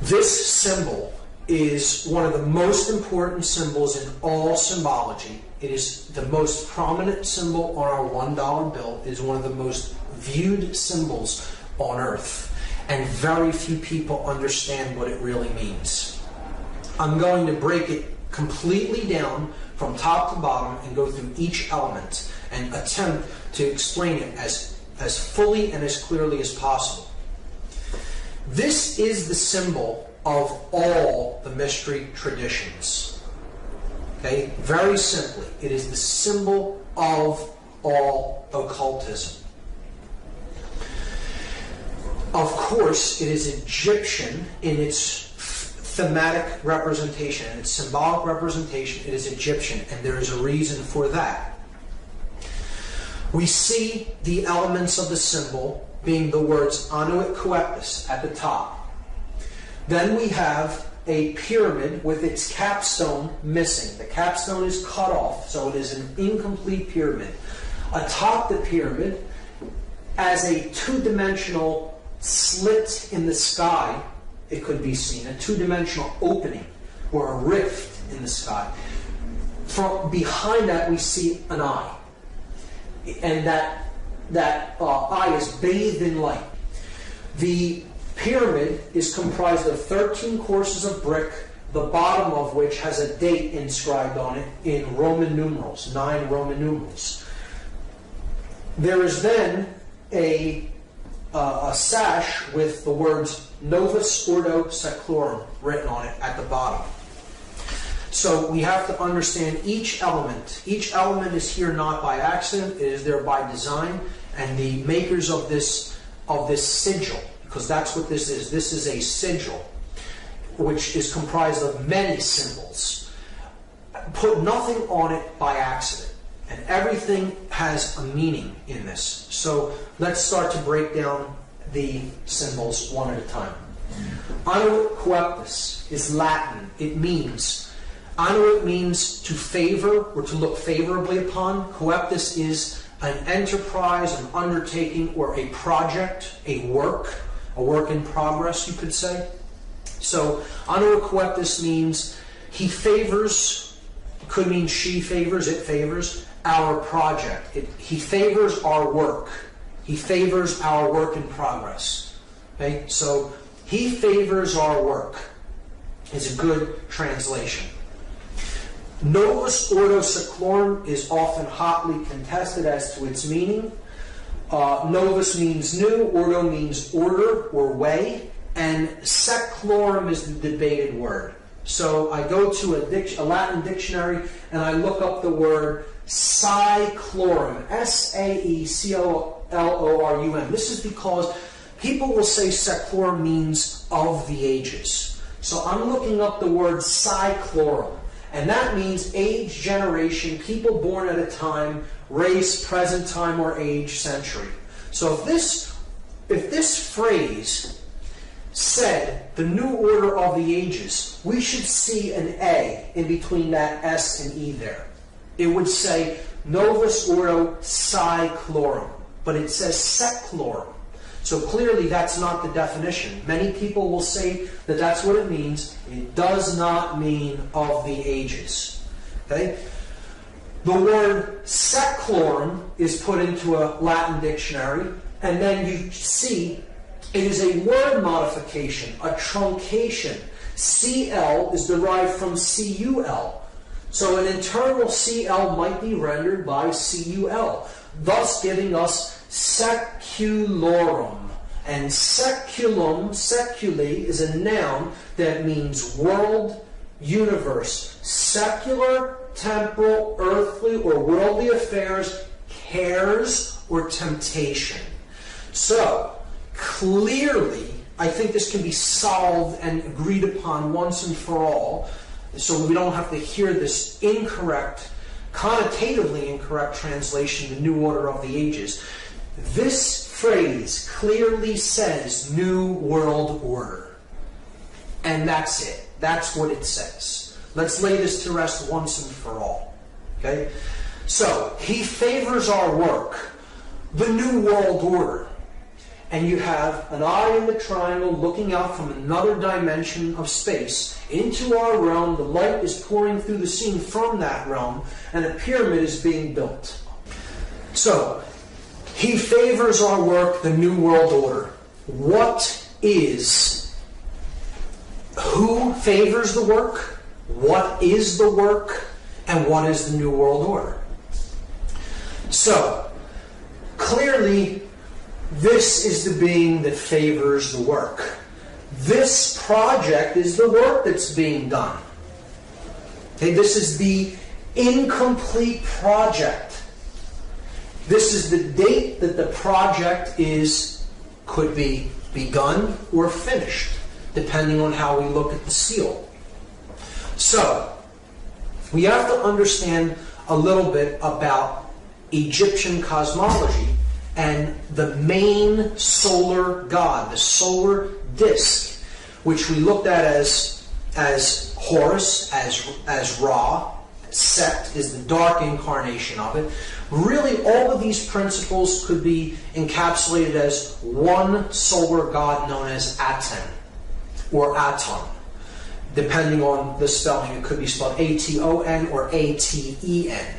This symbol is one of the most important symbols in all symbology. It is the most prominent symbol on our $1 bill. It is one of the most viewed symbols on Earth. And very few people understand what it really means. I'm going to break it completely down from top to bottom and go through each element and attempt to explain it as fully and as clearly as possible. This is the symbol of all the mystery traditions. Okay? Very simply, it is the symbol of all occultism. Of course, it is Egyptian in its thematic representation, in its symbolic representation. It is Egyptian, and there is a reason for that. We see the elements of the symbol being the words Anuit Coeptus at the top. Then we have a pyramid with its capstone missing. The capstone is cut off, so it is an incomplete pyramid. Atop the pyramid, as a two-dimensional slit in the sky, it could be seen, a two-dimensional opening or a rift in the sky. From behind that, we see an eye. And that eye is bathed in light. The pyramid is comprised of 13 courses of brick, the bottom of which has a date inscribed on it in Roman numerals, 9 Roman numerals. There is then a sash with the words Novus Ordo Seclorum written on it at the bottom. So we have to understand each element. Each element is here not by accident, it is there by design, and the makers of this sigil, because that's what this is. This is a sigil, which is comprised of many symbols. Put nothing on it by accident, and everything has a meaning in this. So let's start to break down the symbols one at a time. Anuit Coeptus is Latin. It means Anuit means to favor or to look favorably upon. Coeptus is an enterprise, an undertaking, or a project, a work in progress, you could say. So Anuit Coeptus means he favors, could mean she favors, it favors, our project. He favors our work. He favors our work in progress. Okay? So he favors our work is a good translation. Novus Ordo Seclorum is often hotly contested as to its meaning. Novus means new, Ordo means order or way, and Seclorum is the debated word. So I go to a Latin dictionary and I look up the word Saeclorum, S-A-E-C-O-L-O-R-U-M. This is because people will say Seclorum means of the ages. So I'm looking up the word Saeclorum. And that means age, generation, people born at a time, race, present time or age, century. So if this phrase said the new order of the ages, we should see an A in between that S and E there. It would say Novus Ordo Saeclorum, but it says Seclorum. So clearly that's not the definition. Many people will say that that's what it means. It does not mean of the ages. Okay? The word seclorum is put into a Latin dictionary, and then you see it is a word modification, a truncation. CL is derived from CUL. So an internal CL might be rendered by CUL, thus giving us seculorum. And seculum, seculi, is a noun that means world, universe. Secular, temporal, earthly, or worldly affairs, cares, or temptation. So, clearly, I think this can be solved and agreed upon once and for all, so we don't have to hear this incorrect, connotatively incorrect translation, the new order of the ages. This phrase clearly says New World Order. And that's it. That's what it says. Let's lay this to rest once and for all. Okay? So, he favors our work, the New World Order. and you have an eye in the triangle looking out from another dimension of space into our realm. The light is pouring through the scene from that realm, and a pyramid is being built. So, he favors our work, the New World Order. Who favors the work? What is the work? And what is the New World Order? So, clearly, this is the being that favors the work. This project is the work that's being done. Okay, this is the incomplete project. This is the date that the project could be begun or finished, depending on how we look at the seal. So, we have to understand a little bit about Egyptian cosmology and the main solar god, the solar disk, which we looked at as Horus, as Ra. Set is the dark incarnation of it. Really, all of these principles could be encapsulated as one solar god known as Aten, or Aton. Depending on the spelling, it could be spelled A-T-O-N or A-T-E-N.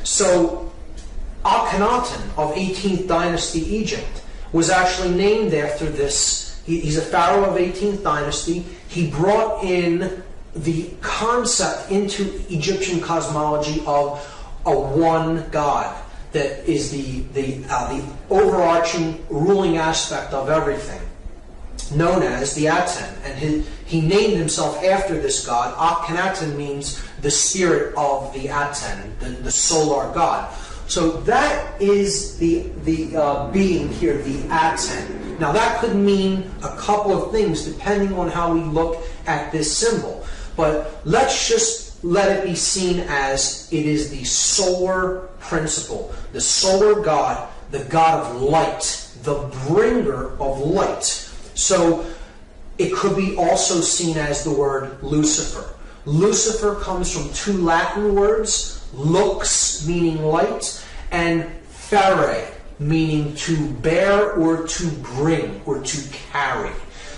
So, Akhenaten of 18th dynasty Egypt was actually named after this. He's a pharaoh of 18th dynasty. He brought in the concept into Egyptian cosmology of a one God that is the overarching ruling aspect of everything, known as the Aten. And he named himself after this god. Akhenaten means the spirit of the Aten, the solar god. So that is the being here, the Aten. Now that could mean a couple of things depending on how we look at this symbol. But let's just let it be seen as it is the solar principle, the solar god, the god of light, the bringer of light. So it could be also seen as the word Lucifer. Lucifer comes from two Latin words, lux meaning light, and fere meaning to bear or to bring or to carry.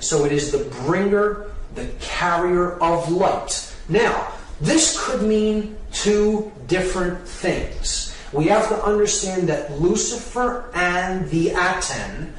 So it is the bringer, the carrier of light. Now, this could mean two different things. We have to understand that Lucifer and the Aten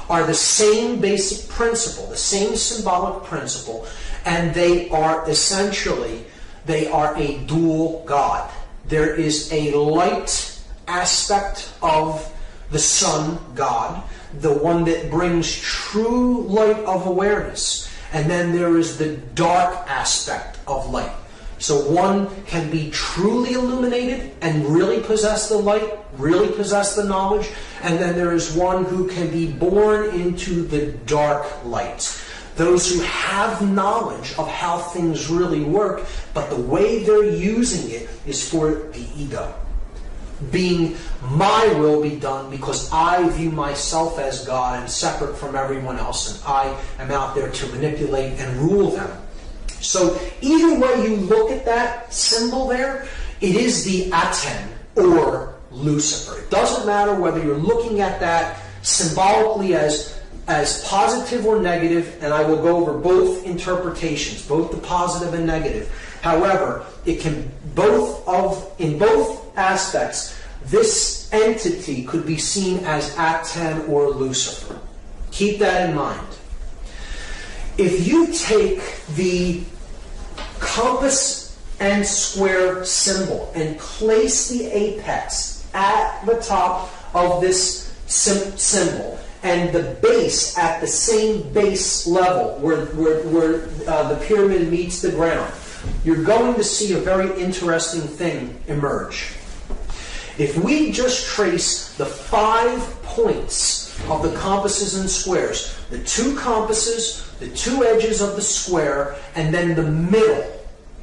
are the same basic principle, the same symbolic principle, and they are essentially, they are a dual god. There is a light aspect of the sun god, the one that brings true light of awareness. And then there is the dark aspect of light. So one can be truly illuminated and really possess the light, really possess the knowledge. And then there is one who can be born into the dark light. Those who have knowledge of how things really work, but the way they're using it is for the ego. Being my will be done because I view myself as God and separate from everyone else, and I am out there to manipulate and rule them. So either way you look at that symbol there, it is the Aten or Lucifer. It doesn't matter whether you're looking at that symbolically as positive or negative, and I will go over both interpretations, both the positive and negative. However, it can in both aspects, this entity could be seen as Aten or Lucifer. Keep that in mind. If you take the compass and square symbol and place the apex at the top of this symbol and the base at the same base level where the pyramid meets the ground, you're going to see a very interesting thing emerge. If we just trace the 5 points of the compasses and squares, the 2 compasses, the 2 edges of the square, and then the middle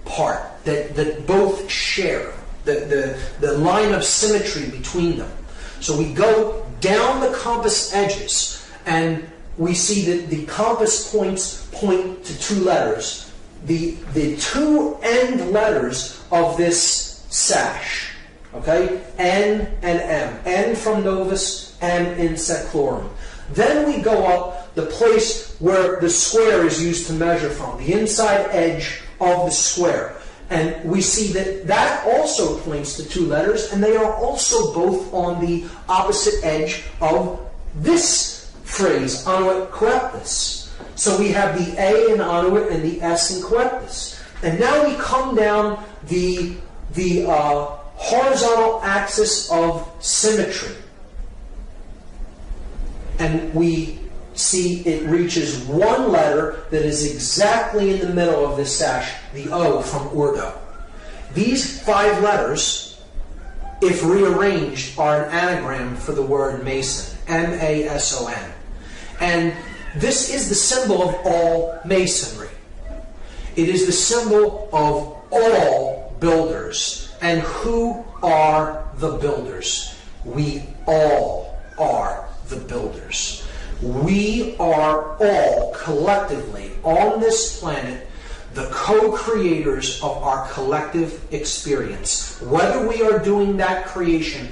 part that both share, the line of symmetry between them. So we go down the compass edges, and we see that the compass points point to 2 letters. The 2 end letters of this sash, Okay? N and M. N from novus, M in seclorum. Then we go up the place where the square is used to measure from, the inside edge of the square. And we see that that also points to two letters, and they are also both on the opposite edge of this phrase, annuit coeptus. So we have the A in annuit and the S in coeptus. And now we come down the horizontal axis of symmetry. And we see it reaches one letter that is exactly in the middle of this sash, the O from ordo. These 5 letters, if rearranged, are an anagram for the word mason, M-A-S-O-N. And this is the symbol of all masonry. It is the symbol of all builders. And who are the builders? We all are the builders. We are all collectively on this planet the co-creators of our collective experience. Whether we are doing that creation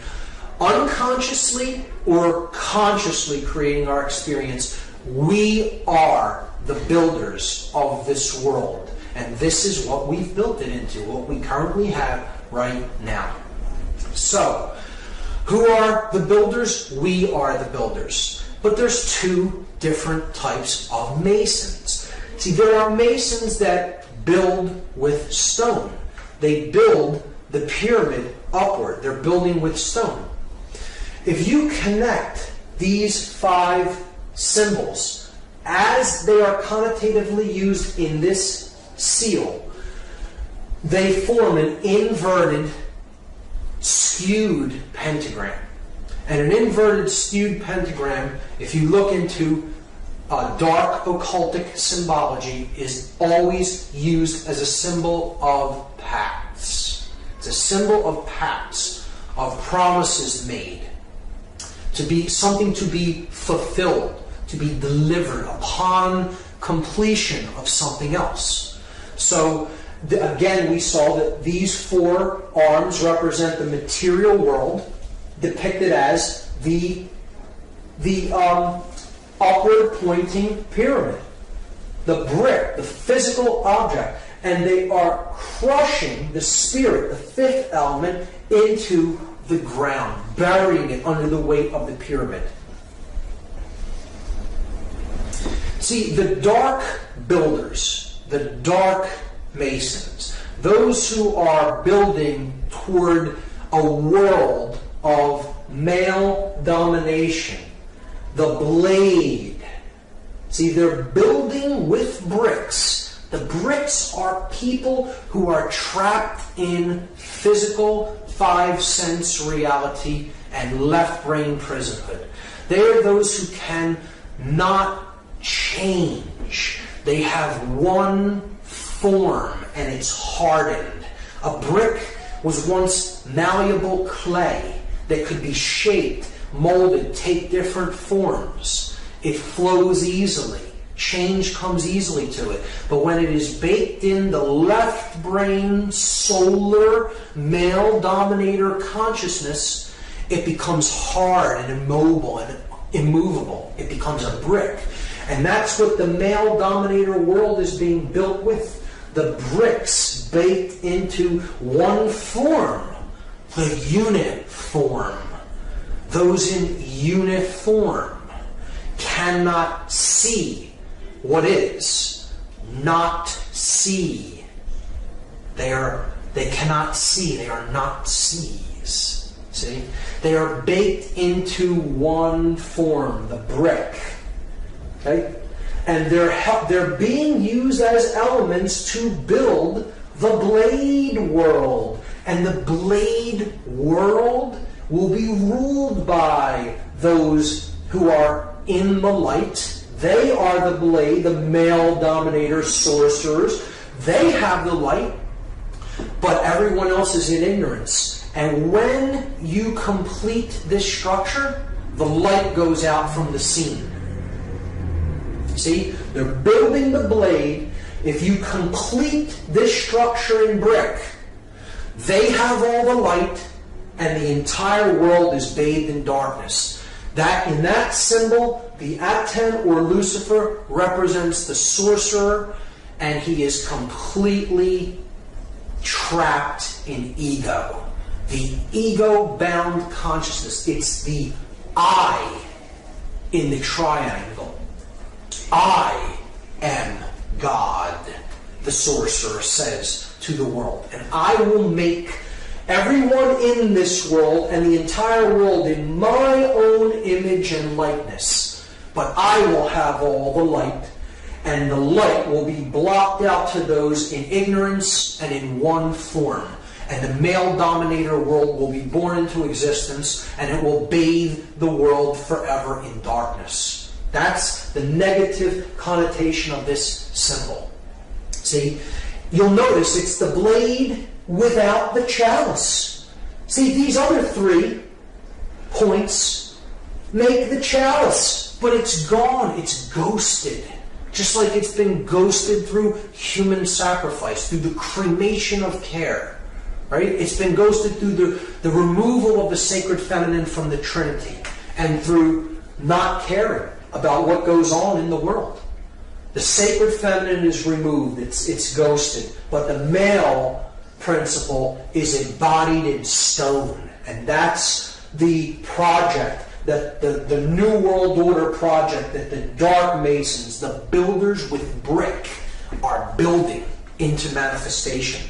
unconsciously or consciously creating our experience, we are the builders of this world. And this is what we've built it into, what we currently have right now. So, who are the builders? We are the builders. But there's 2 different types of masons. See, there are masons that build with stone. They build the pyramid upward. They're building with stone. If you connect these 5 symbols as they are connotatively used in this seal, they form an inverted, skewed pentagram. And an inverted, skewed pentagram, if you look into dark occultic symbology, is always used as a symbol of pacts. It's a symbol of pacts, of promises made, to be something to be fulfilled, to be delivered upon completion of something else. So again, we saw that these 4 arms represent the material world, depicted as the upward pointing pyramid, the brick, the physical object, and they are crushing the spirit, the 5th element, into the ground, burying it under the weight of the pyramid. See, the dark builders, the dark masons, those who are building toward a world of male domination, the blade. See, they're building with bricks. The bricks are people who are trapped in physical 5-sense reality and left brain prisonhood. They are those who can not change. They have one form and it's hardened. A brick was once malleable clay that could be shaped, molded, take different forms. It flows easily. Change comes easily to it. But when it is baked in the left brain, solar, male dominator consciousness, it becomes hard and immobile and immovable. It becomes a brick. And that's what the male dominator world is being built with. The bricks baked into one form, the unit form. Those in unit form cannot see what is, not see. They cannot see, they are not sees. See? They are baked into one form, the brick. Okay? And they're being used as elements to build the blade world. And the blade world will be ruled by those who are in the light. They are the blade, the male dominator sorcerers. They have the light, but everyone else is in ignorance. And when you complete this structure, the light goes out from the scene. See, they're building the blade. If you complete this structure in brick, they have all the light, and the entire world is bathed in darkness. That in that symbol, the Aten or Lucifer represents the sorcerer, and he is completely trapped in ego. The ego-bound consciousness. It's the I in the triangle. I am God, the sorcerer says to the world. And I will make everyone in this world and the entire world in my own image and likeness. But I will have all the light, and the light will be blocked out to those in ignorance and in one form. And the male-dominator world will be born into existence, and it will bathe the world forever in darkness. That's the negative connotation of this symbol. See, you'll notice it's the blade without the chalice. See, these other 3 points make the chalice, but it's gone, it's ghosted. Just like it's been ghosted through human sacrifice, through the cremation of care. Right? It's been ghosted through the removal of the sacred feminine from the Trinity, and through not caring about what goes on in the world. The sacred feminine is removed, it's ghosted, but the male principle is embodied in stone. And that's the project, the New World Order project that the Dark Masons, the builders with brick, are building into manifestation.